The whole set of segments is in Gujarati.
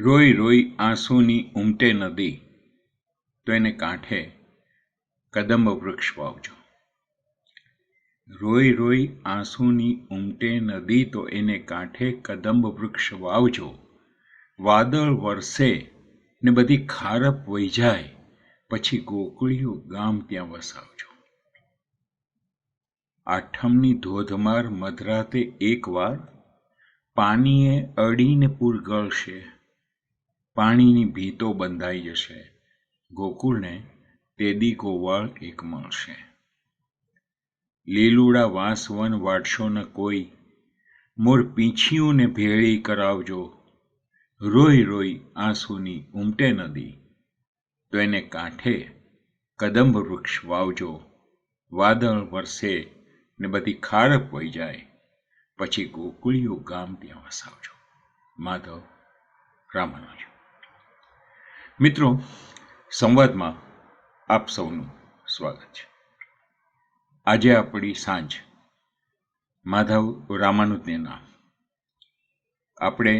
રોઈ રોઈ આંસુની ઉમટે નદી, તો એને કાંઠે કદંબ વૃક્ષ વાવજો. રોઈ રોઈ આંસુની ઉમટે નદી, તો એને કાંઠે કદંબ વૃક્ષ વાવજો. વાદળ વરસે ને બધી ખારપ વહી જાય, પછી ગોકળિયું ગામ ત્યાં વસાવજો. આઠમની ધોધમાર મધરાતે એકવાર પાણીએ અડીને પૂર ગળશે, પાણીની ભીતો બંધાઈ જશે, ગોકુળને તેદી ગોવાળ એક મળશે. લીલુડા વાંસવન વાટશો ન કોઈ, મોર પીંછીઓને ભેળી કરાવજો. રોઈ રોઈ આંસુની ઉમટે નદી, તો એને કાંઠે કદંબ વૃક્ષ વાવજો. વાદળ વરસે ને બધી ખારપ વહી જાય, પછી ગોકુળિયું ગામ ત્યાં વસાવજો. માધવ રામાનુજ. મિત્રો, સંવાદમાં આપ સૌનું સ્વાગત છે. આજે આપણી સાંજ માધવ રામાનુજને નામ. આપણે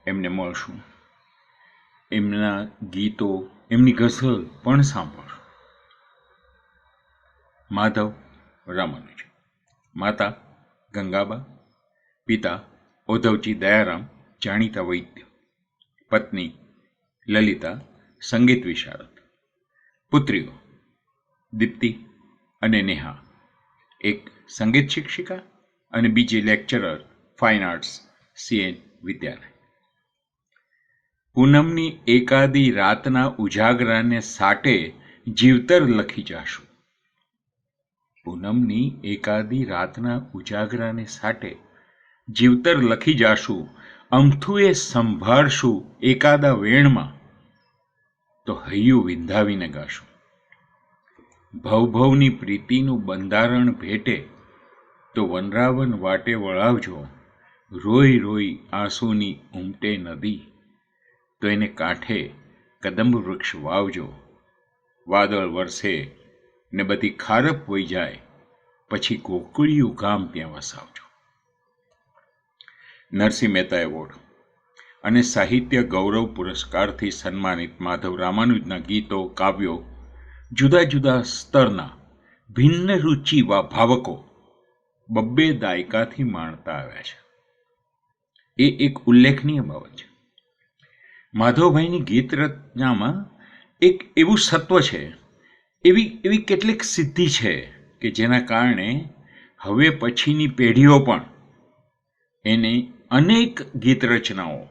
એમને મળશું, એમના ગીતો, એમની ગઝલ પણ સાંભળશું. માધવ રામાનુજ. માતા ગંગાબા, પિતા ઓધવજી દયારામ, જાણીતા વૈદ્ય. પત્ની લલિતા, સંગીત વિશારદ. પુત્રીઓ દીપ્તિ અને નેહા, એક સંગીત શિક્ષિકા અને બીજી લેક્ચરર, ફાઇન આર્ટ્સ, CN વિદ્યાલય. પૂનમની એકાદી રાતના ઉજાગરાને સાટે જીવતર લખી જાશું. પૂનમની એકાદી રાતના ઉજાગરાને સાટે જીવતર લખી જાશું. અમથુએ સંભાળશું એકાદા વેણમાં, તો હૈયું વિંધાવીને ગાશું. ભવભવની પ્રીતિનું બંધારણ ભેટે, તો વનરાવન વાટે વળાવજો. રોઈ રોઈ આંસુની ઉમટે નદી, તો એને કાંઠે કદંબ વૃક્ષ વાવજો. વાદળ વરસે ને બધી ખારપ વહી જાય, પછી ગોકુળિયું ગામ ત્યાં વસાવજો. નરસિંહ મહેતા એવોર્ડ અને સાહિત્ય ગૌરવ પુરસ્કારથી સન્માનિત માધવ રામાનુજના ગીતો, કાવ્યો જુદા જુદા સ્તરના ભિન્ન રુચિ ભાવકો 2 દાયકાથી માણતા આવ્યા છે. એ એક ઉલ્લેખનીય બાબત છે. માધવભાઈની ગીત રચનામાં એક એવું સત્વ છે, એવી કેટલીક સિદ્ધિ છે કે જેના કારણે હવે પછીની પેઢીઓ પણ એની અનેક ગીત રચનાઓ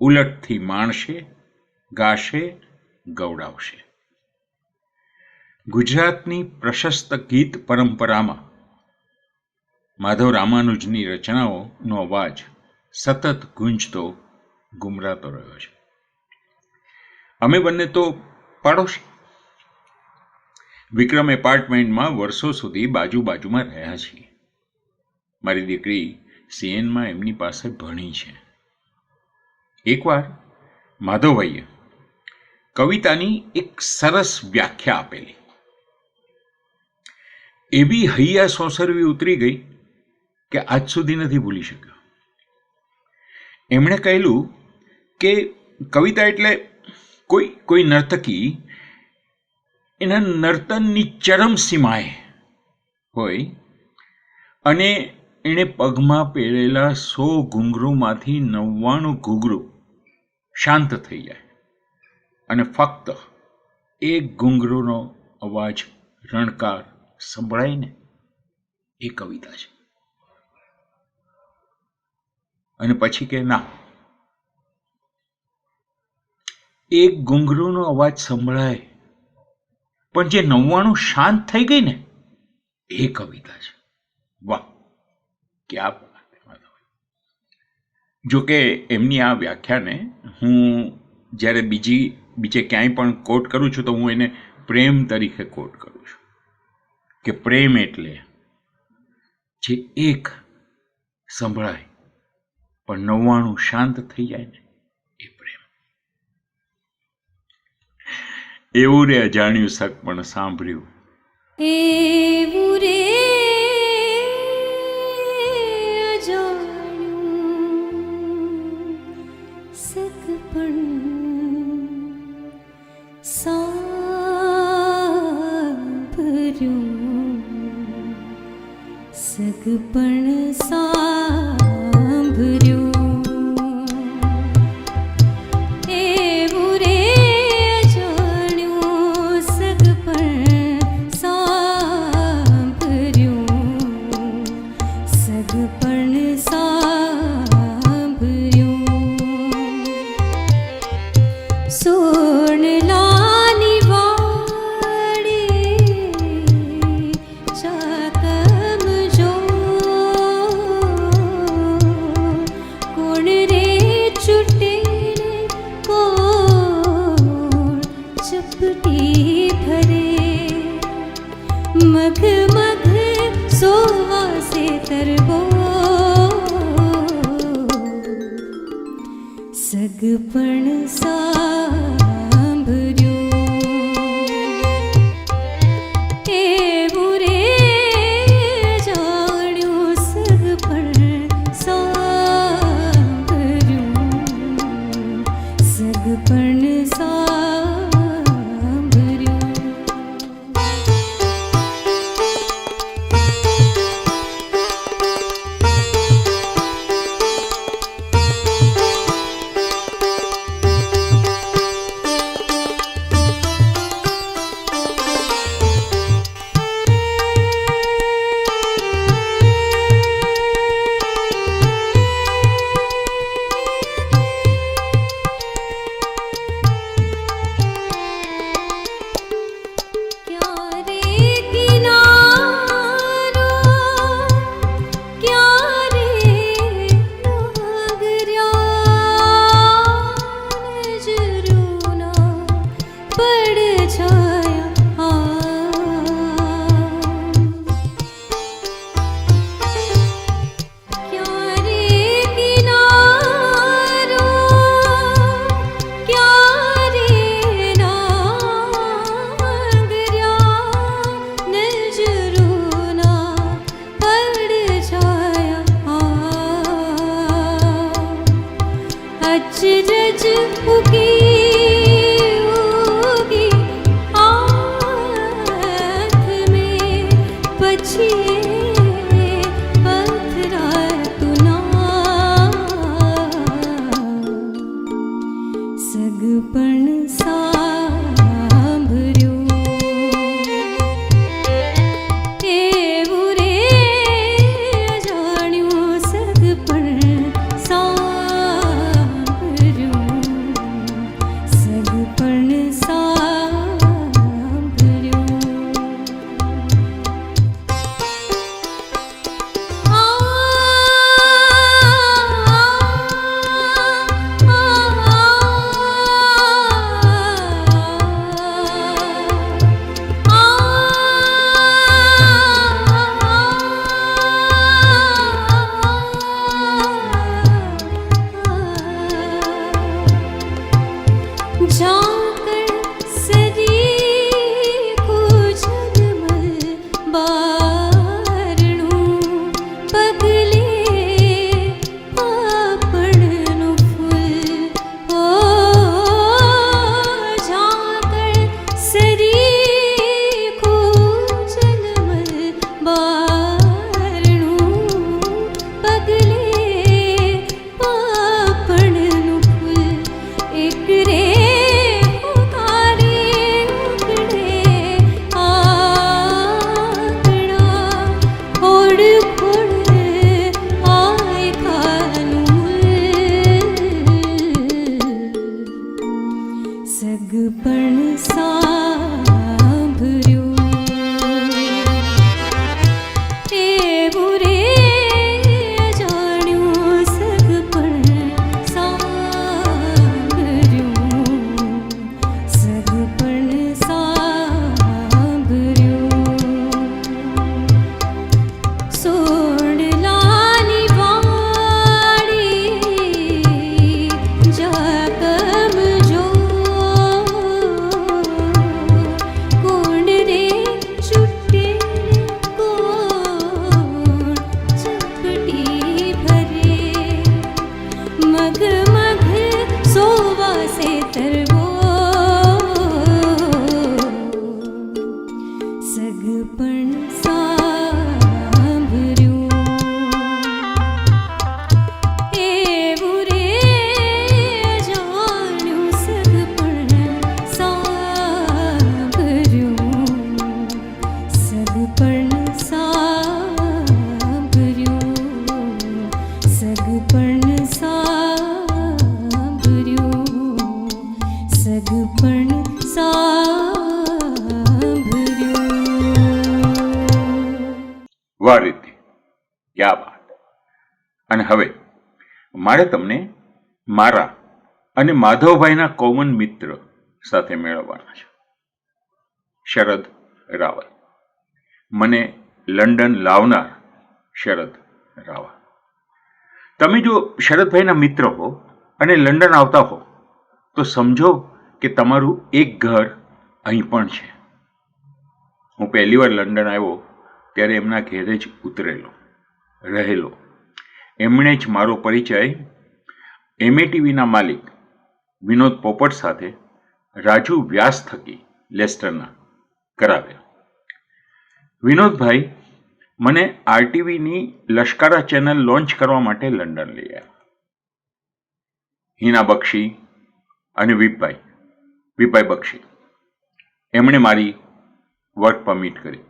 ઉલટથી માણશે, ગાશે, ગૌડાવશે. ગુજરાતની પ્રશસ્ત ગીત પરંપરામાં માધવ રામાનુજની રચનાઓનો અવાજ સતત ગુંજતો, ગુમરાતો રહ્યો છે. અમે બંને તો પાડોશી. વિક્રમ એપાર્ટમેન્ટમાં વર્ષો સુધી બાજુમાં રહ્યા છીએ. મારી દીકરી CNમાં એમની પાસે ભણી છે. એકવાર માધવભાઈએ કવિતાની એક સરસ વ્યાખ્યા આપેલી. એવી હૈયા સોસરવી ઉતરી ગઈ કે આજ સુધી નથી ભૂલી શક્યો. એમણે કહેલું કે કવિતા એટલે કોઈ નર્તકી એના નર્તનની ચરમ સીમાએ હોય અને એણે પગમાં પહેરેલા 100 ઘૂંઘરૂમાંથી 99 ઘૂંઘરું શાંત થઈ જાય અને ફક્ત એક ઘૂંઘરૂનો અવાજ, રણકાર સંભળાય ને, એ કવિતા છે. અને પછી કે ના, એક ઘૂંઘરૂનો અવાજ સંભળાય પણ જે 99 શાંત થઈ ગઈ ને, એ કવિતા છે. વાહ, ક્યાં વાત. જોકે એમની આ વ્યાખ્યાને હું જ્યારે બીજે ક્યાંય પણ કોટ કરું છું તો હું એને પ્રેમ તરીકે કોટ કરું છું કે પ્રેમ એટલે જે એક સંભળાય પણ 99 શાંત થઈ જાય ને, એ પ્રેમ. એવું રે અજાણ્યું સક પણ સાંભળ્યું, એવું રે सगपण सांभर्यो सगपण सांभर्यो मघ मघ सोवा से तरबो सगपण सांभर्यो एवुं रे जाण्यो सगपण सांभर्यो सगपण सांभर्यो अचरज उगी उगी आँख में पछिए पथरा तुना सगपण सांभर्यो एवुं रे जाण्यो सगपण सगपण सांभर्यो जाकर सरी को जगमल बारणू पगले पापड़नु फूल ओ जाकर सरी को जगमल बारणू पगले पापड़नु फूल एक रे सगपण सांभर्यो एवुं रे जाण्यो सगपण सांभर्यो सगपण सांभर्यो सोडलानी वाड़ी जाकम जो વાહ રીતિ, ક્યા વાત. અને હવે મારે તમને મારા અને માધવભાઈના કોમન મિત્ર સાથે મેળવવાના છે, શરદ રાવલ. મને લંડન લાવનાર શરદ રાવલ. તમે જો શરદભાઈના મિત્ર હો અને લંડન આવતા હો તો સમજો કે તમારું એક ઘર અહીં પણ છે. હું પહેલી વાર લંડન આવ્યો ત્યારે એમના ઘેરે જ ઉતરેલો, રહેલો. એમણે જ મારો પરિચય MATVના માલિક વિનોદ પોપટ સાથે રાજુ વ્યાસ થકી લેસ્ટરના કરાવ્યો. વિનોદભાઈ મને RTVની લશ્કરા ચેનલ લોન્ચ કરવા માટે લંડન લઈ આવ્યા. હિના બક્ષી અને વિપભાઈ બક્ષી એમણે મારી વર્ક પરમિટ કરી.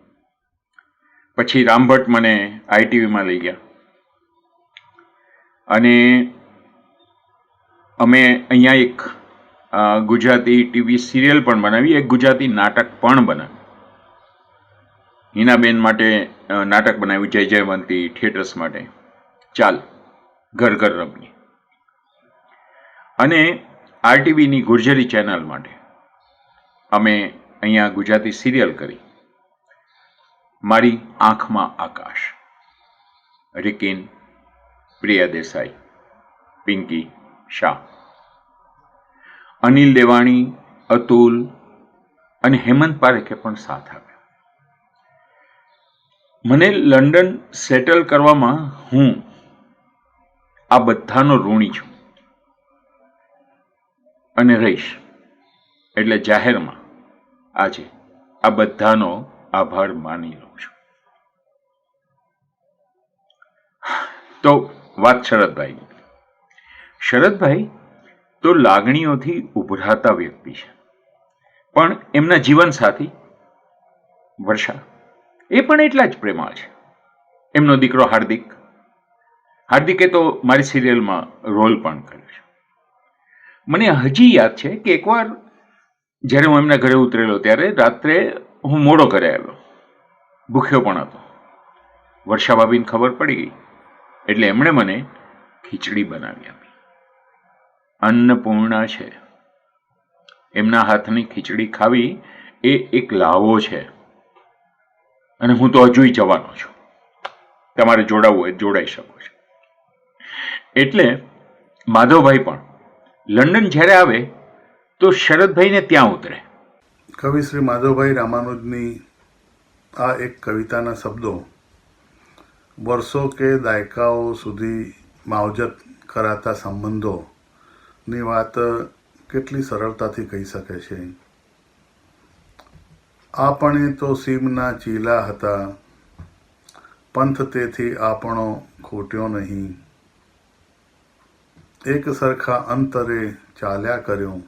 પછી રામભટ્ટ મને ITVમાં લઈ ગયા અને અમે અહીંયા એક ગુજરાતી TV સિરિયલ પણ બનાવી, એક ગુજરાતી નાટક પણ બનાવ્યું. હિનાબેન માટે નાટક બનાવ્યું, જય જયવંતી થિયેટર્સ માટે, ચાલ ઘર ઘર રમીએ. અને RTVની ગુર્જરી ચેનલ માટે અમે અહીંયા ગુજરાતી સિરિયલ કરી, મારી આંખમાં આકાશ, રિકિન, પ્રિયા દેસાઈ, પિંકી શાહ, અનિલ દેવાણી, અતુલ અને હેમંત પારેખે પણ સાથ આપ્યો. મને લંડન સેટલ કરવામાં હું આ બધાનો ઋણી છું અને રહીશ. એટલે જાહેરમાં આજે આ બધાનો આભાર માની લઉં છું. તો વાત શરદભાઈની. શરદભાઈ તો લાગણીઓથી ઉભરાતા વ્યક્તિ છે, પણ એમના જીવનસાથી વર્ષા એ પણ એટલા જ પ્રેમાળ છે. એમનો દીકરો હાર્દિકે તો મારી સિરિયલમાં રોલ પણ કર્યો છે. મને હજી યાદ છે કે એકવાર જ્યારે હું એમના ઘરે ઉતરેલો ત્યારે રાત્રે હું મોડો ઘરે આવ્યો, ભૂખ્યો પણ હતો. વર્ષા ભાભીને ખબર પડી ગઈ એટલે એમણે મને ખીચડી બનાવી આપી. અન્નપૂર્ણા છે, એમના હાથની ખીચડી ખાવી એ એક લાવો છે. અને હું તો હજુય જવાનો છું. તમારે જોડાવવું હોય જોડાઈ શકો છો. એટલે માધવભાઈ પણ લંડન જ્યારે આવે તો શરદભાઈને ત્યાં ઉતરે. કવિ શ્રી માધવભાઈ રામાનુજની આ એક કવિતાના શબ્દો વર્ષો કે દાયકાઓ સુધી માવજત કરાતા સંબંધોની વાત કેટલી સરળતાથી કહી શકે છે. આપણે તો સીમના ચીલા હતા, પંથ તેથી આપણો ખૂટ્યો નહીં. એક સરખા અંતરે ચાલ્યા કર્યો,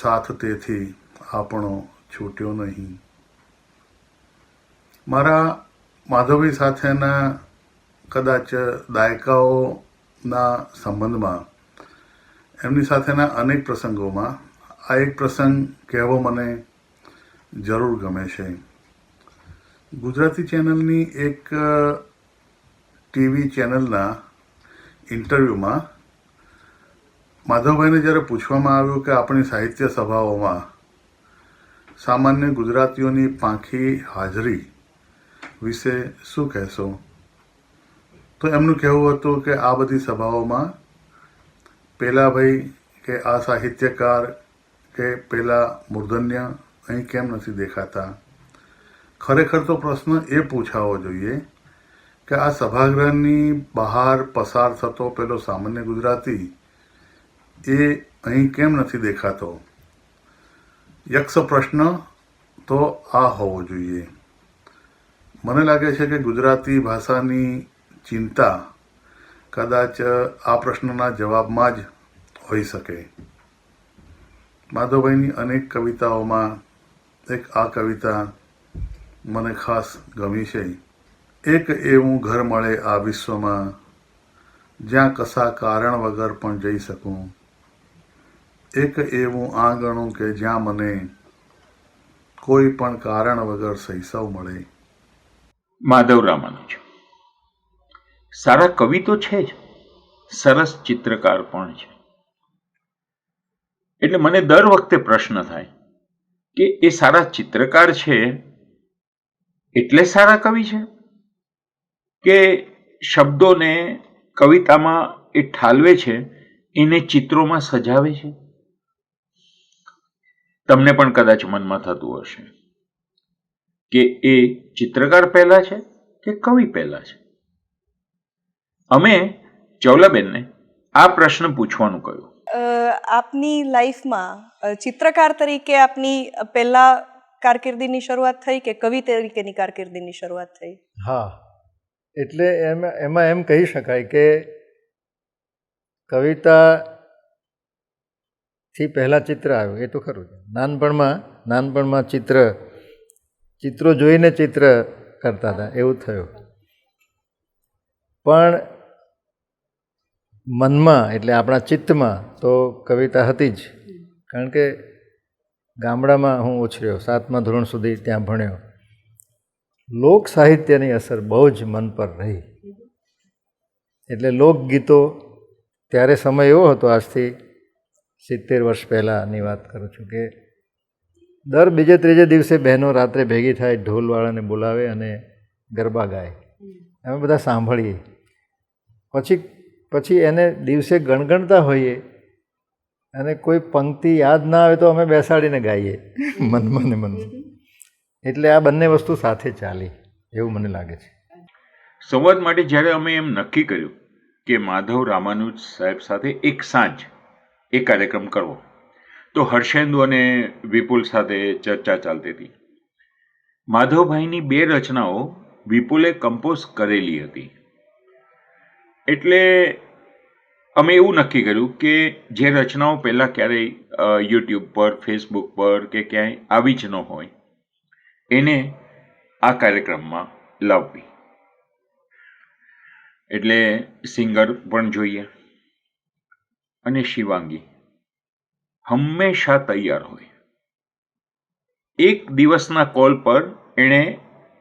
સાથ તેથી આપણો છૂટ્યો નહીં. મારા માધવભાઈ સાથેના કદાચ દાયકાઓના સંબંધમાં એમની સાથેના અનેક પ્રસંગોમાં આ એક પ્રસંગ કહેવો મને જરૂર ગમે છે. ગુજરાતી ચેનલની એક TV ચેનલના ઇન્ટરવ્યૂમાં માધવભાઈને જ્યારે પૂછવામાં આવ્યું કે આપણી સાહિત્ય સભાઓમાં સામાન્ય ગુજરાતીઓની પાંખી હાજરી વિશે શું કહેશો, તો એમનું કહેવું હતું કે આ બધી સભાઓમાં પેલા ભાઈ કે આ સાહિત્યકાર કે પેલા મૂર્ધન્ય અહીં કેમ નથી દેખાતા. ખરેખર તો પ્રશ્ન એ પૂછાવો જોઈએ કે આ સભાગૃહની બહાર પસાર થતો પેલો સામાન્ય ગુજરાતી એ અહીં કેમ નથી દેખાતો. યક્ષ પ્રશ્ન તો આ હોવો જોઈએ. મને લાગે છે કે ગુજરાતી ભાષાની ચિંતા કદાચ આ પ્રશ્નના જવાબમાં જ હોઈ શકે. માધવભાઈની અનેક કવિતાઓમાં એક આ કવિતા મને ખાસ ગમી છે. એક એવું ઘર મળે આ વિશ્વમાં જ્યાં કશા કારણ વગર પણ જઈ શકું. એક એવું આંગણું કે જ્યાં મને કોઈ પણ કારણ વગર સૈસવ મળે. માધવ રામાનુજ સારા કવિ તો છે જ, સરસ ચિત્રકાર પણ છે. એટલે મને દર વખતે પ્રશ્ન થાય કે એ સારા ચિત્રકાર છે એટલે સારા કવિ છે કે શબ્દોને કવિતામાં એ ઠાલવે છે, એને ચિત્રોમાં સજાવે છે. તમને પણ કદાચ મનમાં થતું હશે કે એ ચિત્રકાર પહેલા છે કે કવિ પહેલા છે. અમે ચૌલાબેનને આ પ્રશ્ન પૂછવાનું કહ્યું. આપની લાઈફમાં ચિત્રકાર તરીકે આપની પહેલા કારકિર્દીની શરૂઆત થઈ કે કવિ તરીકેની કારકિર્દીની શરૂઆત થઈ? હા, એટલે એમાં એમ કહી શકાય કે કવિતાથી પહેલાં ચિત્ર આવ્યું, એ તો ખરું છે. નાનપણમાં ચિત્રો જોઈને ચિત્ર કરતા હતા એવું થયું. પણ મનમાં એટલે આપણા ચિત્તમાં તો કવિતા હતી જ, કારણ કે ગામડામાં હું ઉછર્યો, 7મા ધોરણ સુધી ત્યાં ભણ્યો. લોક સાહિત્યની અસર બહુ જ મન પર રહી. એટલે લોકગીતો ત્યારે સમય એવો હતો, આજથી 70 વર્ષ પહેલાંની વાત કરું છું, કે દર બીજે ત્રીજે દિવસે બહેનો રાત્રે ભેગી થાય, ઢોલવાળાને બોલાવે અને ગરબા ગાય. અમે બધા સાંભળીએ. પછી એને દિવસે ગણગણતા હોઈએ અને કોઈ પંક્તિ યાદ ના આવે તો અમે બેસાડીને ગાઈએ મનમાં ને મનમાં. એટલે આ બંને વસ્તુ સાથે ચાલી એવું મને લાગે છે. સંવાદ માટે જ્યારે અમે એમ નક્કી કર્યું કે માધવ રામાનુજ સાહેબ સાથે એક સાંજ એ કાર્યક્રમ કરવો, તો હર્ષેન્દુ અને વિપુલ સાથે ચર્ચા ચાલતી હતી. માધવભાઈની 2 રચનાઓ વિપુલે કમ્પોઝ કરેલી હતી. એટલે અમે એવું નક્કી કર્યું કે જે રચનાઓ પહેલાં ક્યારેય યુટ્યુબ પર, ફેસબુક પર કે ક્યાંય આવી જ ન હોય, એને આ કાર્યક્રમમાં લાવવી. એટલે સિંગર પણ જોઈએ અને શિવાંગી હંમેશા તૈયાર હોય. એક દિવસના કોલ પર એણે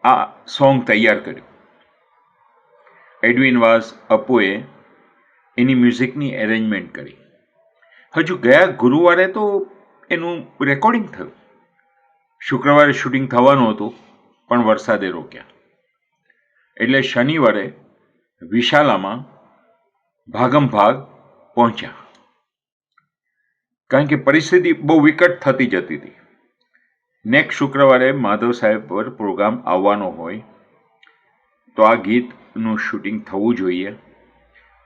આ સોંગ તૈયાર કર્યું. એડવિન વાસ અપુએ એની મ્યુઝિકની એરેન્જમેન્ટ કરી. હજુ ગયા ગુરુવારે તો એનું રેકોર્ડિંગ થયું. શુક્રવારે શૂટિંગ થવાનું હતું પણ વરસાદે રોક્યા. એટલે શનિવારે વિશાલામાં ભાગમ ભાગ પહોંચ્યા, કારણ કે પરિસ્થિતિ બહુ વિકટ થતી જતી હતી. નેક્સ્ટ શુક્રવારે માધવ સાહેબ પર પ્રોગ્રામ આવવાનો હોય, તો આ ગીતનું શૂટિંગ થવું જોઈએ,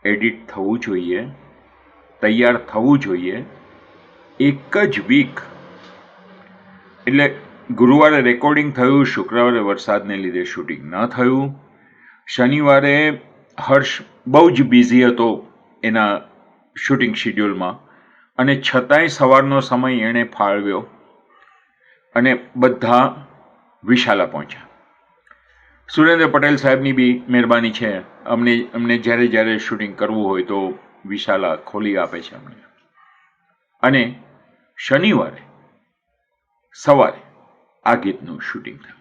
એડિટ થવું જોઈએ, તૈયાર થવું જોઈએ. એક જ વીક. એટલે ગુરુવારે રેકોર્ડિંગ થયું, શુક્રવારે વરસાદને લીધે શૂટિંગ ન થયું. શનિવારે હર્ષ બહુ જ બિઝી હતો એના શૂટિંગ શિડ્યુલમાં, અને છતાંય સવારનો સમય એણે ફાળવ્યો અને બધા વિશાલા પહોંચ્યા. સુરેન્દ્ર પટેલ સાહેબની બી મહેરબાની છે, અમને જ્યારે જ્યારે શૂટિંગ કરવું હોય તો વિશાલા ખોલી આપે છે અમને. અને શનિવારે સવારે આ ગીતનું શૂટિંગ થયું.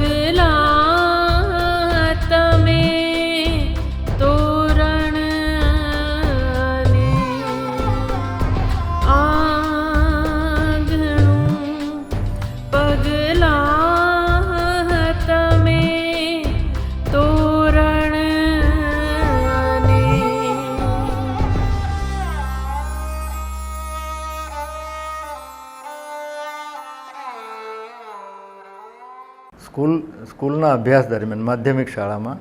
પગલા તમે તોરણ ને આંગણું પગલા તમે તોરણ ને સ્કૂલના અભ્યાસ દરમિયાન માધ્યમિક શાળામાં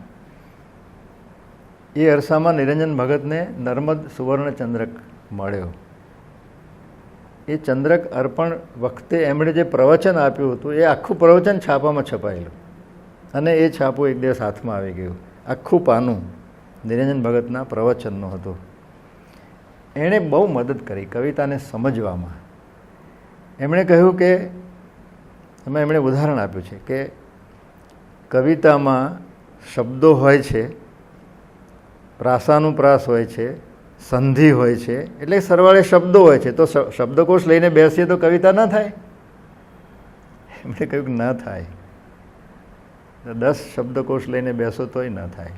એ અરસામાં નિરંજન ભગતને નર્મદ સુવર્ણચંદ્રક મળ્યો. એ ચંદ્રક અર્પણ વખતે એમણે જે પ્રવચન આપ્યું હતું એ આખું પ્રવચન છાપામાં છપાયેલું અને એ છાપું એક દિવસ હાથમાં આવી ગયું. આખું પાનું નિરંજન ભગતના પ્રવચનનું હતું. એણે બહુ મદદ કરી કવિતાને સમજવામાં. એમણે કહ્યું કે એમણે ઉદાહરણ આપ્યું છે કે કવિતામાં શબ્દો હોય છે, પ્રાસાનુપ્રાસ હોય છે, સંધિ હોય છે, એટલે સરવાળે શબ્દો હોય છે. તો શબ્દકોશ લઈને બેસીએ તો કવિતા ના થાય? એમણે કહ્યું કે ના થાય. 10 શબ્દકોશ લઈને બેસો તોય ન થાય.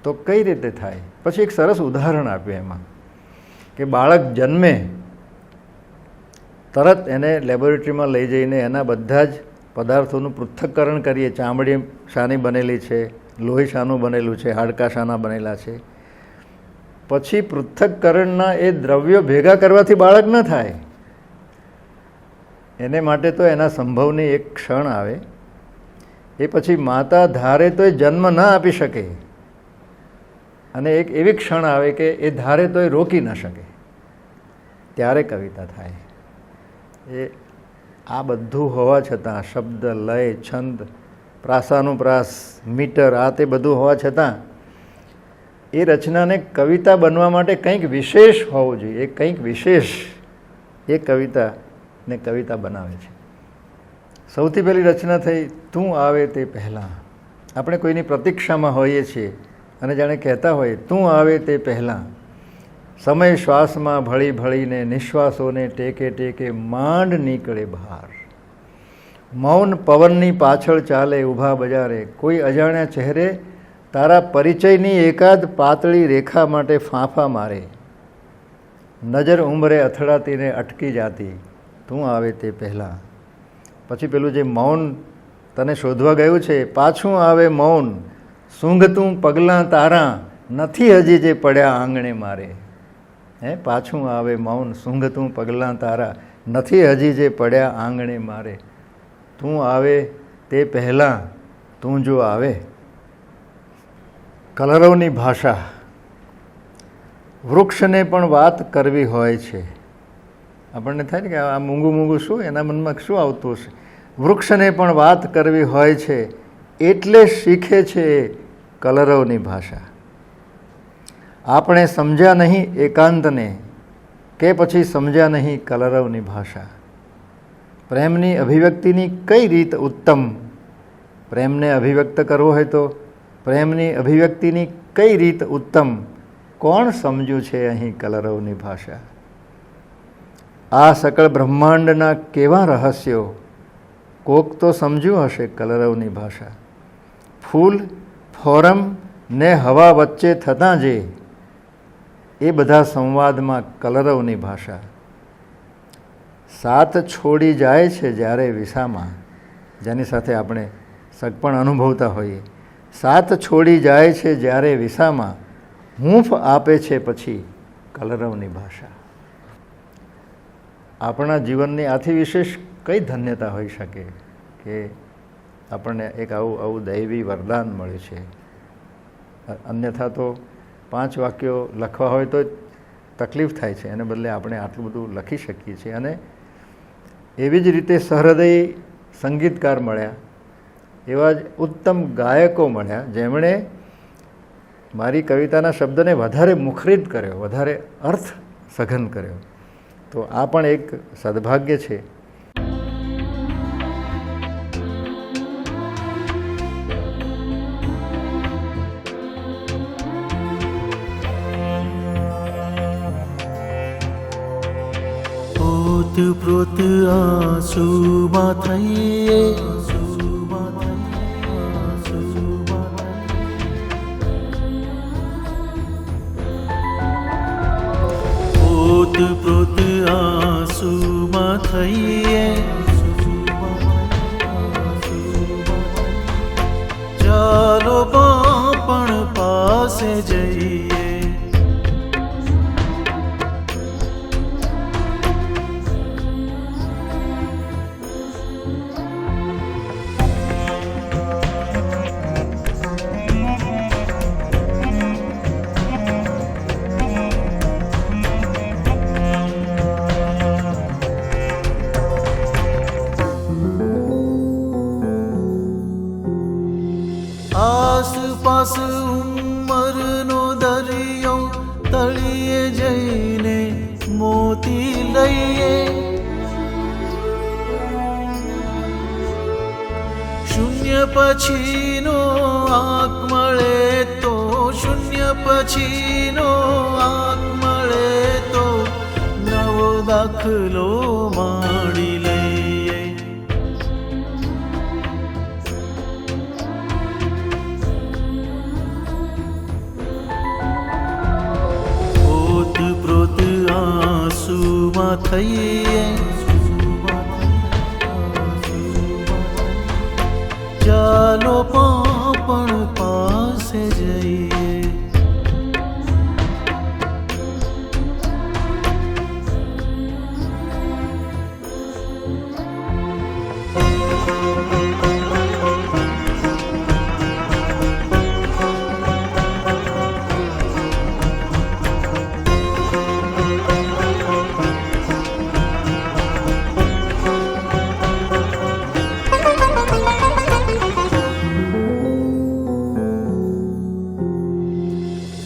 તો કઈ રીતે થાય? પછી એક સરસ ઉદાહરણ આપ્યું એમાં કે બાળક જન્મે તરત એને લેબોરેટરીમાં લઈ જઈને એના બધા જ પદાર્થોનું પૃથ્થકરણ કરીએ. ચામડી શાની બનેલી છે, લોહી શાનું બનેલું છે, હાડકાં શાના બનેલા છે. પછી પૃથ્થકરણના એ દ્રવ્યો ભેગા કરવાથી બાળક ન થાય. એને માટે તો એના સંભવની એક ક્ષણ આવે. એ પછી માતા ધારે તો એ જન્મ ન આપી શકે અને એક એવી ક્ષણ આવે કે એ ધારે તો એ રોકી ન શકે. ત્યારે કવિતા થાય. એ આ બધું હોવા છતાં શબ્દ, લય, છંદ, પ્રાસાનુપ્રાસ, મીટર, આ તે બધું હોવા છતાં એ રચનાને કવિતા બનવા માટે કંઈક વિશેષ હોવું જોઈએ. એ કંઈક વિશેષ એ કવિતાને કવિતા બનાવે છે. સૌથી પહેલી રચના થઈ તું આવે તે પહેલાં. આપણે કોઈની પ્રતીક્ષામાં હોઈએ છીએ અને જાણે કહેતા હોઈએ તું આવે તે પહેલાં. સમય શ્વાસમાં ભળી ભળીને નિશ્વાસોને ટેકે ટેકે માંડ નીકળે બહાર. મૌન પવનની પાછળ ચાલે ઊભા બજારે. કોઈ અજાણ્યા ચહેરે તારા પરિચયની એકાદ પાતળી રેખા માટે ફાંફા મારે. નજર ઉંમરે અથડાતીને અટકી જાતી તું આવે તે પહેલાં. પછી પેલું જે મૌન તને શોધવા ગયું છે, પાછું આવે મૌન. સૂંઘતું પગલાં તારા નથી હજી જે પડ્યા આંગણે મારે. પાછું આવે મૌન, સૂંઘતું પગલાં તારા નથી હજી જે પડ્યા આંગણે મારે. તું આવે તે પહેલાં તું જો આવે. કલરવની ભાષા. વૃક્ષને પણ વાત કરવી હોય છે. આપણને થાય ને કે આ મૂંગું મૂંગું શું, એના મનમાં શું આવતું હશે. વૃક્ષને પણ વાત કરવી હોય છે એટલે શીખે છે કલરવની ભાષા. આપણે સમજ્યા નહીં એકાંતને કે પછી સમજ્યા નહીં કલરવની ભાષા. પ્રેમની અભિવ્યક્તિની કઈ રીત ઉત્તમ. પ્રેમને અભિવ્યક્ત કરવો હોય તો પ્રેમની અભિવ્યક્તિની કઈ રીત ઉત્તમ. કોણ સમજ્યું છે અહીં કલરવની ભાષા. આ સકળ બ્રહ્માંડના કેવા રહસ્યો કોક તો સમજ્યું હશે કલરવની ભાષા. ફૂલ, ફોરમ ને હવા વચ્ચે થતાં જે એ બધા સંવાદમાં કલરવની ભાષા. સાથ છોડી જાય છે જ્યારે વિસામાં, જેની સાથે આપણે સગપણ અનુભવતા હોઈએ. સાથ છોડી જાય છે જ્યારે વિસામાં હૂંફ આપે છે પછી કલરવની ભાષા. આપણા જીવનની આથી વિશેષ કઈ ધન્યતા હોઈ શકે કે આપણને એક આવું દૈવી વરદાન મળ્યું છે. અન્યથા તો 5 વાક્યો લખવા હોય તો તકલીફ થાય છે, એને બદલે આપણે આટલું બધું લખી શકીએ છીએ. અને એવી જ રીતે સહૃદયી સંગીતકાર મળ્યા, એવા જ ઉત્તમ ગાયકો મળ્યા જેમણે મારી કવિતાના શબ્દને વધારે મુખરિત કર્યો, વધારે અર્થ સઘન કર્યો. તો આ પણ એક સદભાગ્ય છે. ઓતપ્રોત આંસુમાં થઈએ પાસે જઈએ. આસપાસ ઉંમરનો દરિયો તળિયે જઈને મોતી લઈએ. શૂન્ય પછીનો આંખ મળે તો, શૂન્ય પછીનો આંખ મળે તો નવો દાખલો માંડી લઈએ. પ્રોત આંસુમાં થઈએ, ચાલો પાપણ પાસે જઈએ.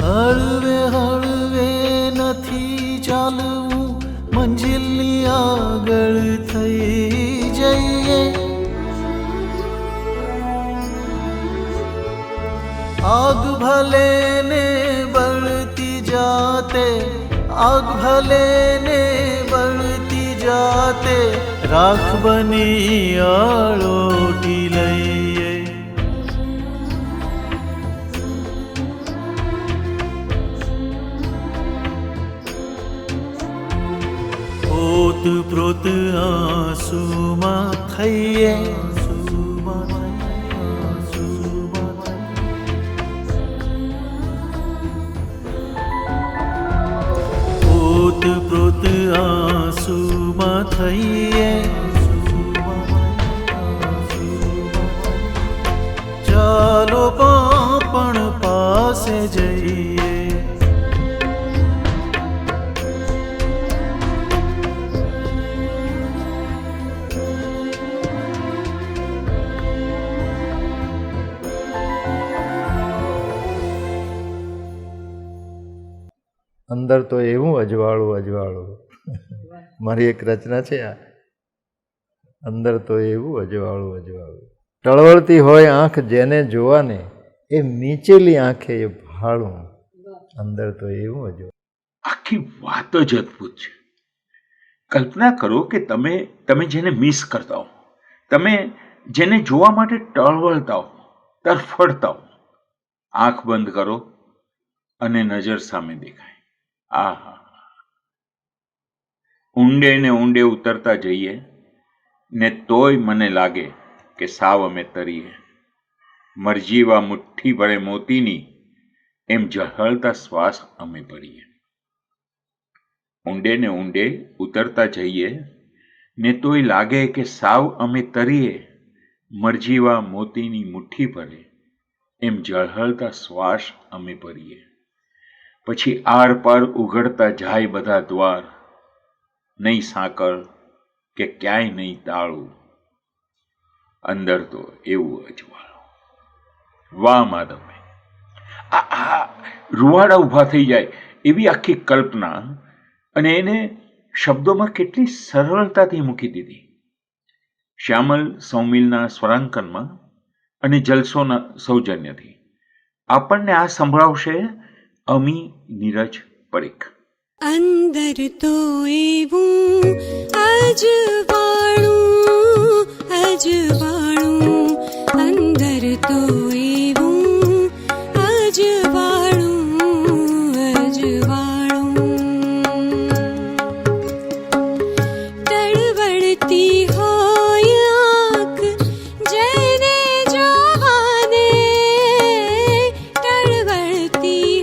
હળવે હળવે નથી ચાલવું, મંજિલની આગળ થઈ જઈએ. આગ ભલે ને બળતી જાતે, આગ ભલે ને બળતી જાતે, રાખ બની આળોટી લઈએ. પ્રોત આંસુમાં થઈએ, પ્રોત આંસુમાં થઈએ, ચાલો પાપણ પાસે જઈએ. અંદર તો એવું અજવાળું અજવાળું, મારી એક રચના છે આ. અંદર તો એવું અજવાળું અજવાળું, ટળવળતી હોય આંખ જેને જોવાને, એ નીચેલી આંખે એ ભાળું. અંદર તો એવું અજવાળું. આખી વાત જ અદ્ભુત છે. કલ્પના કરો કે તમે જેને મિસ કરતા હો, તમે જેને જોવા માટે ટળવળતા હો, તરફડતા હો, આંખ બંધ કરો અને નજર સામે દેખાય. આહા, ઊંડે ને ઊંડે ઉતરતા જઈએ ને તોય મને લાગે કે સાવ અમે તરીએ. મરજીવા મુઠ્ઠી ભરે મોતીની, એમ ઝળહળતા શ્વાસ અમે ભરીએ. ઊંડે ને ઊંડે ઉતરતા જઈએ ને તોય લાગે કે સાવ અમે તરીએ. મરજીવા મોતીની મુઠ્ઠી ભરે, એમ ઝળહળતા શ્વાસ અમે ભરીએ. પછી આર પાર ઉઘડતા જાય બધા દ્વાર, નહીં સાંકળ કે ક્યાંય નહીં તાળું. અંદર તો એવું અજવાળું. વાહ માધવભાઈ, આ રૂવાડા ઊભા થઈ જાય એવી આખી કલ્પના, અને એને શબ્દોમાં કેટલી સરળતાથી મૂકી દીધી. શ્યામલ સૌમિલના સ્વરાંકનમાં અને જલસોના સૌજન્યથી આપણને આ સંભળાવશે અમી નીરજ પરીખ. અંદર તો એવું અજવાળું અજવાળું, અંદર તો એવું અજવાળું અજવાળું, તળવળતી હોય આંખ જેને જોવાને, તળવળતી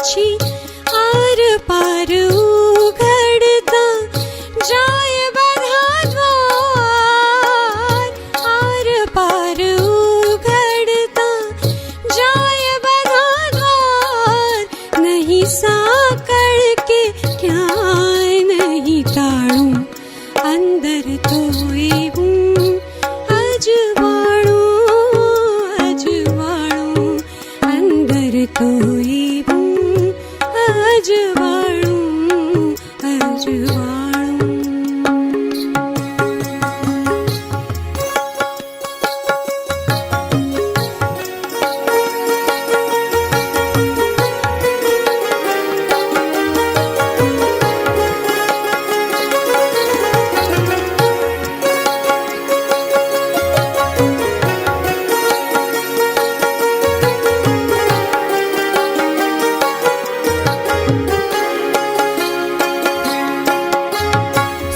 પછી આર પાર ઉઘડતા જાય બધા દ્વાર, આર પાર ઉઘડતા જાય બધા દ્વાર, નહીં સાકળ કે ક્યાંય નહીં તાળું, અંદર તો એવું અજવાળું અજવાળું, અંદર તો એવું અજવાળું અજવાળું.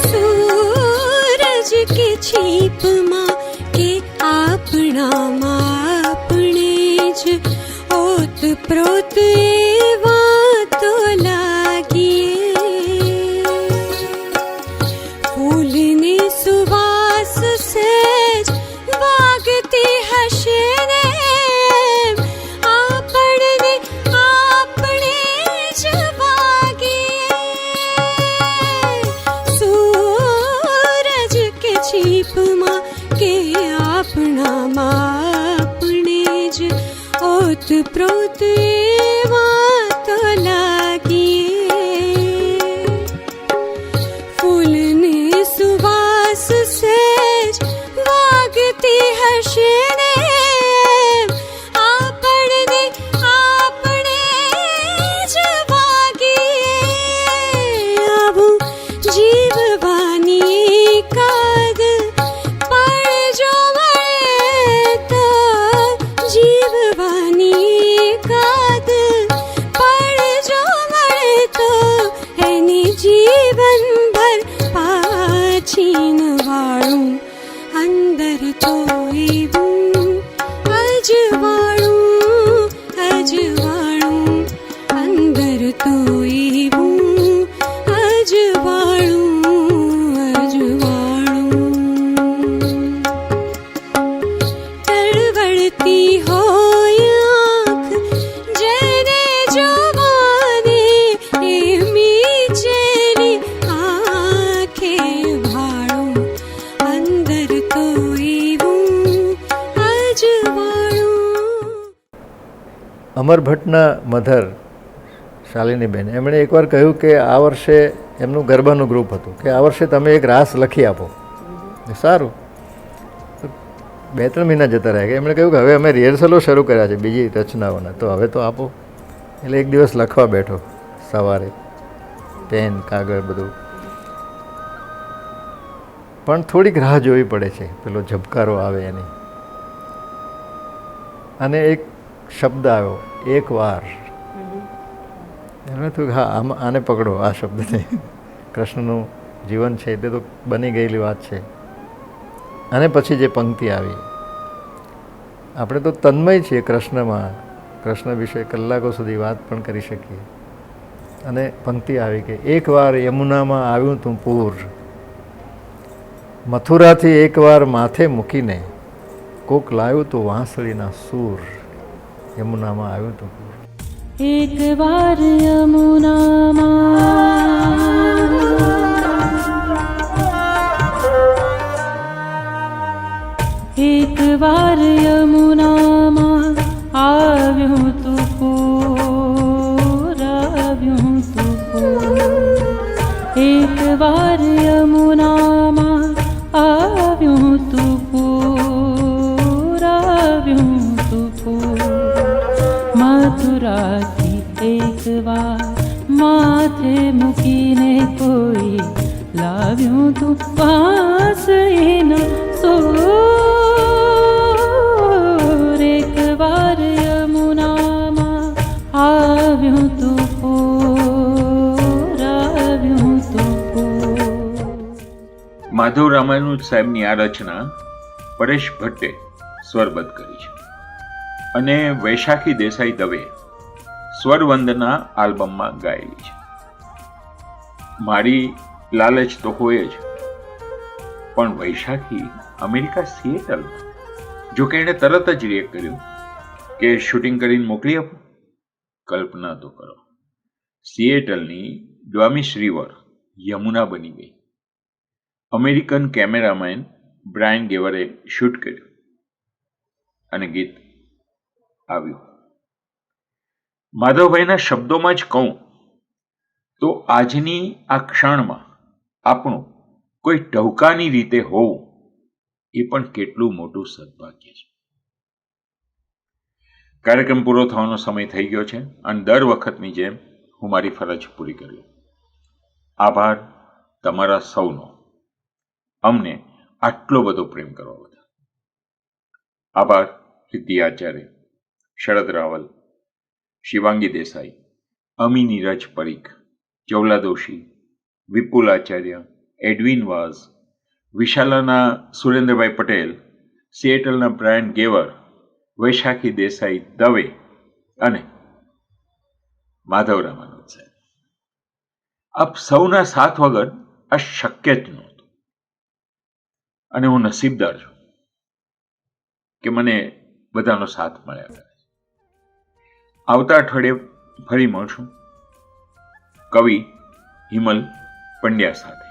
સૂરજ કે છીપમાં કે આપણામાં આપણે જ ઓતપ્રોત એવા તો લાગીએ, ફૂલની સુવાસ સહેજ વાગતી હશે ને આપણને આપણે જ વાગીએ. સૂરજ કે છીપમાં કે આપણામાં આપણે જ ઓતપ્રોત એવા તો લાગીએ, ફૂલની સુવાસ સહેજ વાગતી હશે ને આપણને આપણે જ વાગીએ. આવું જીવવાની કાદ પણ જો મળે તો, જીવવાની કાદ પણ જો મળે તો એની જીવનભર પાછી ન વાળું, અંદર તો એવું અજવાળું અજવાળું, અંદર તો એવું અજવાળું અજવાળું. તળવળતી હોય આંખ જેને જોવાને એમી ચેલી આંખે ભાળું, અંદર તો એવું અજવાળું. અમર ભટ્ટના મધર શાલિનીબેન એમણે એકવાર કહ્યું કે આ વર્ષે એમનું ગરબાનું ગ્રુપ હતું કે આ વર્ષે તમે એક રાસ લખી આપો. સારું, 2-3 મહિના જતા રહ્યા કે એમણે કહ્યું કે હવે અમે રિહર્સલો શરૂ કર્યા છે બીજી રચનાઓના, તો હવે તો આપો. એટલે એક દિવસ લખવા બેઠો સવારે, પેન કાગળ બધું, પણ થોડીક રાહ જોવી પડે છે પેલો ઝબકારો આવે એની, અને એક શબ્દ આવ્યો એક વાર. એમણે થયું કે હા આને પકડો, આ શબ્દને. કૃષ્ણનું જીવન છે તે તો બની ગયેલી વાત છે. અને પછી જે પંક્તિ આવી, આપણે તો તન્મય છીએ કૃષ્ણમાં, કૃષ્ણ વિશે કલાકો સુધી વાત પણ કરી શકીએ. અને પંક્તિ આવી કે એકવાર યમુનામાં આવ્યું તું પૂર, મથુરાથી એકવાર માથે મૂકીને કોક લાવ્યું તું વાંસળીના સૂર. યમુનામાં આવ્યું તું પૂર. એક વાર યમુનામાં એક વાર યમુનામાં આવ્યું તું પૂર, આવ્યું તું પૂર. એક વાર યમુનામાં આવ્યું તું પૂર, આવ્યું તું પૂર. મથુરાથી એકવાર માથે મૂકીને કોઈ લાવ્યું તું વાંસળીના સૂર. એકવાર યમુનામાં આવ્યું તું પૂર, આવ્યું તું પૂર. માધવ રામાનુજ સાહેબની આ રચના પરેશ ભટ્ટે સ્વરબદ્ધ કરી છે અને વૈશાખી દેસાઈ દવે સ્વરવંદના આલ્બમમાં ગાયેલી છે. મારી લાલચ તો હોય જ, પણ વૈશાખી અમેરિકા સિએટલમાં, જો કે એણે તરત જ રિએક્ટ કર્યું કે શૂટિંગ કરીને મોકલી આપો. કલ્પના તો કરો, સિએટલની ડ્વામિશ રિવર યમુના બની ગઈ. અમેરિકન કેમેરામેન બ્રાયન ગેવરે શૂટ કર્યું અને ગીત આવ્યું. માધવભાઈના શબ્દોમાં જ કહું તો આજની આ ક્ષણમાં આપણું કોઈ ટહુકાની રીતે હોવું એ પણ કેટલું મોટું સદભાગ્ય છે. કાર્યક્રમ પૂરો થવાનો સમય થઈ ગયો છે અને દર વખતની જેમ હું મારી ફરજ પૂરી કરી. આભાર તમારા સૌનો અમને આટલો બધો પ્રેમ કરવા બદલ. આભાર રિદ્ધિ આચાર્ય, શરદ રાવલ, શિવાંગી દેસાઈ, અમી નીરજ પરીખ, જવલા દોશી, વિપુલ આચાર્ય, એડવિન વાઝ, વિશાલાના સુરેન્દ્રભાઈ પટેલ, સિએટલના બ્રાયન ગેવર, વૈશાખી દેસાઈ દવે અને માધવ રામાનંદ સાહેબ. આપ સૌના સાથ વગર આ શક્ય જ નહોતું અને હું નસીબદાર છું કે મને બધાનો સાથ મળ્યા કરે. આવતા અઠવાડિયે ફરી મળશું કવિ હિમલ પંડ્યા સાથે.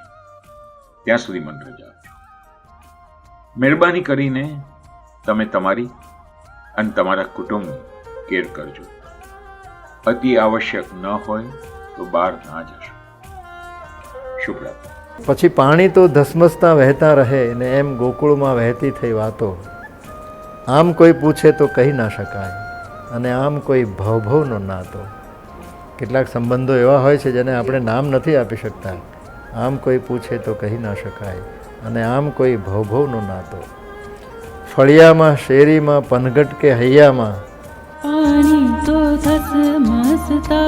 ત્યાં સુધી મને રજા આપજો. મહેરબાની કરીને તમે તમારી અને તમારા કુટુંબની કેર કરજો. અતિ આવશ્યક ન હોય તો બહાર ના જશો. શુભ રાત્રિ. પછી પાણી તો ધસમસતા વહેતા રહે ને એમ ગોકુળમાં વહેતી થઈ વાતો. આમ કોઈ પૂછે તો કહી ના શકાય અને આમ કોઈ ભવભવનો નાતો. કેટલાક સંબંધો એવા હોય છે જેને આપણે નામ નથી આપી શકતા. આમ કોઈ પૂછે તો કહી ના શકાય અને આમ કોઈ ભવભવનો નાતો. ફળિયામાં, શેરીમાં, પનઘટ કે હૈયામાં पानी तो धसमसता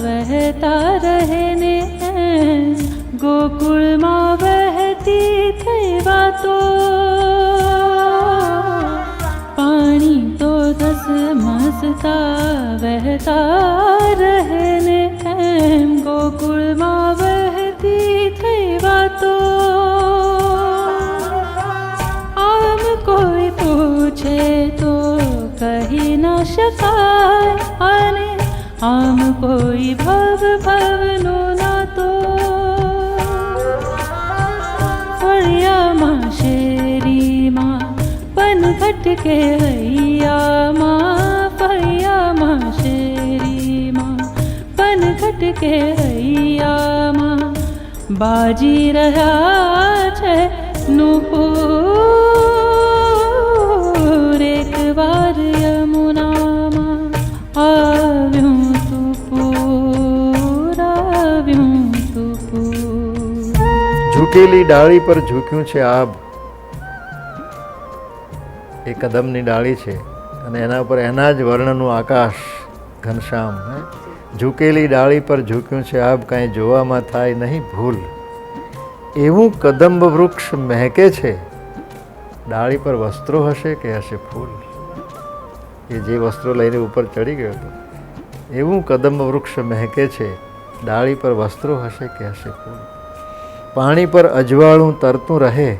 वहता रहे ने गोकुल में बहती થઈ વાતો. पानी तो धसमसता वहता रहे ने गोकुल में बहती થઈ વાતો. आम कोई पूछे तो કહી ન શકાય અને આમ કોઈ ભવનો નાતો. ફળિયામાં, શેરીમાં, પનઘટ કે હૈયામાં, ફળિયામાં, શેરીમાં, પનઘટ કે હૈયામાં બાજી રહ્યા છે નુપુર. એક વાર યમુનામાં આવ્યું તું પૂર, આવ્યું તું પૂર. ઝૂકેલી ડાળી પર ઝૂક્યું છે આબ. એ કદમની ડાળી છે અને એના ઉપર એના જ વર્ણનું આકાશ ઘનશ્યામ. ઝૂકેલી ડાળી પર ઝૂક્યું છે આબ, કાંઈ જોવામાં થાય નહીં ભૂલ. એવું કદંબ વૃક્ષ મહેકે છે, ડાળી પર વસ્ત્રો હશે કે હશે ફૂલ. એ જે વસ્ત્રો લઈને ઉપર ચડી ગયો હતો, એવું કદંબ વૃક્ષ મહેકે છે, ડાળી પર વસ્ત્રો હશે કે હશે ફૂલ. પાણી પર અજવાળું તરતું રહે,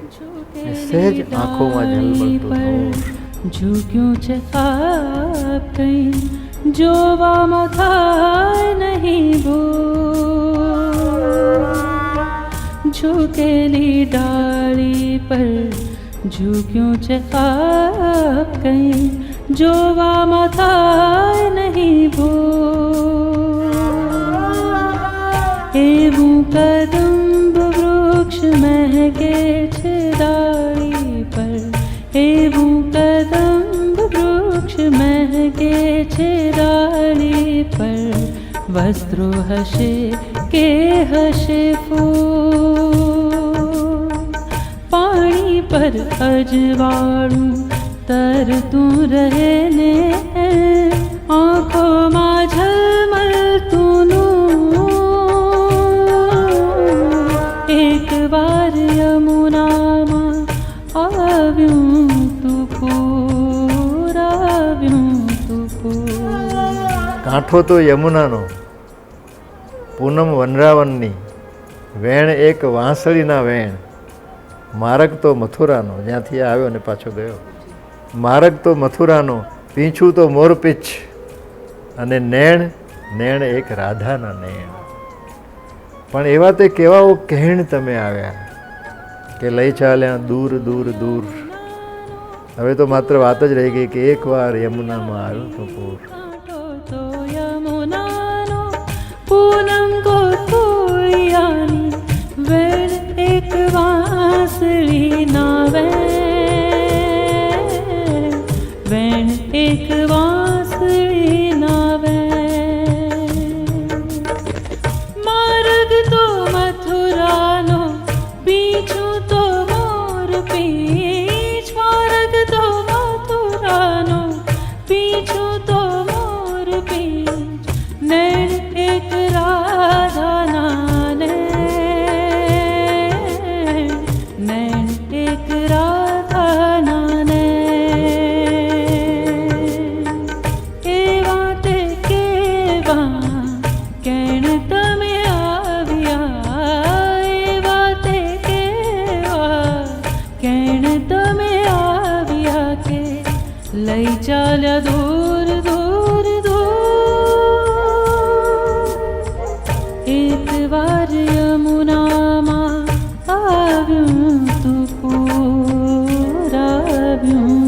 સહેજ આંખોમાં ઝલમલતું નૂર. ઝૂક્યું છે આપ, કંઈ જોવામાં થાય નહીં ભૂલ. ઝૂકેલી ડાળી પર ઝૂક્યું છે આપ, કંઈ જોવામાં થાય નહીં ભૂલ. એવું કદંબ વૃક્ષ મહેકે છે ડાળી પર, એવું કદંબ વૃક્ષ મહેકે છે ડાળી પર. વસ્ત્રો હશે કે હશે ફૂલ. પાણી પર અજવાળું તરતું રહે ને આંખોમાં ઝલમલતું નૂર. એક વાર યમુનામાં આવ્યું તું પૂર, આવ્યું તું પૂર. કાંઠો તો યમુનાનો, પૂનમ વનરાવનની, વેણ એક વાંસળીના વેણ, માર્ગ તો મથુરાનો, જ્યાંથી આ આવ્યો ને પાછો ગયો, માર્ગ તો મથુરાનો, પીંછું તો મોરપીંછ, અને નેણ નેણ એક રાધાના નેણ. પણ એવા તે કેવાઓ કહેણ તમે આવ્યા કે લઈ ચાલ્યા દૂર દૂર દૂર. હવે તો માત્ર વાત જ રહી ગઈ કે એકવાર યમુનામાં આવ્યો તો પૂર. कांटो तो यमुनानो, पूनम गोकुळियानी, वेण एक वांसळी ना वेण, वेण एक वांसळी ना वेण. मार्ग तो मथुरानो, पीछू तो मोरपींछ, मार्ग तो मथुरानो, पीछू तो मोरपींछ, नैन एक राधाना नैन, नैन एक राधाना नैन. एवा ते केवा केण તમે આવ્યા, એવા તે કેવા કેણ તમે આવ્યા કે લઈ ચાલ્યા દૂર દૂર દૂર. એક વાર યમુનામાં આવ્યું તું પૂર આવ્યું